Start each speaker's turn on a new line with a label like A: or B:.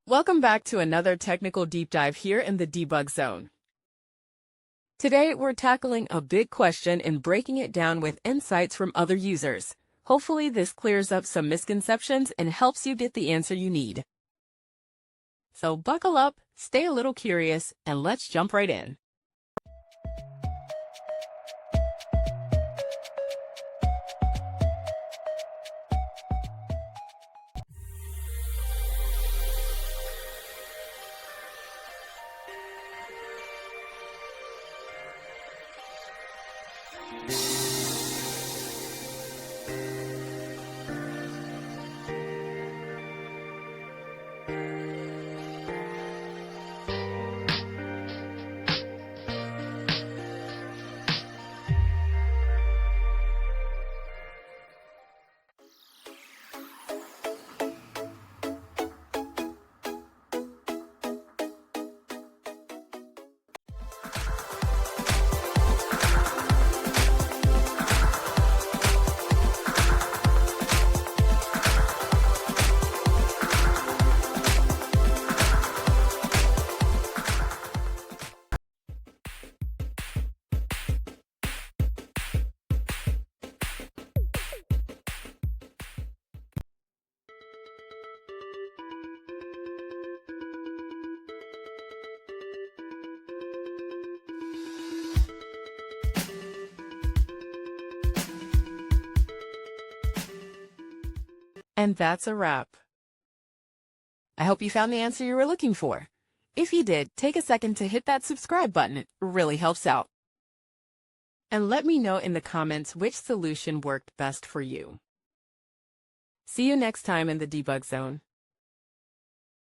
A: Welcome back to another technical deep dive here in the debug zone. Today, we're tackling a big question and breaking it down with insights from other users. Hopefully, this clears up some misconceptions and helps you get the answer you need. So buckle up, stay a little curious, and let's jump right in. And that's a wrap. I hope you found the answer you were looking for. If you did, take a second to hit that subscribe button. It really helps out. And let me know in the comments which solution worked best for you. See you next time in the debug zone.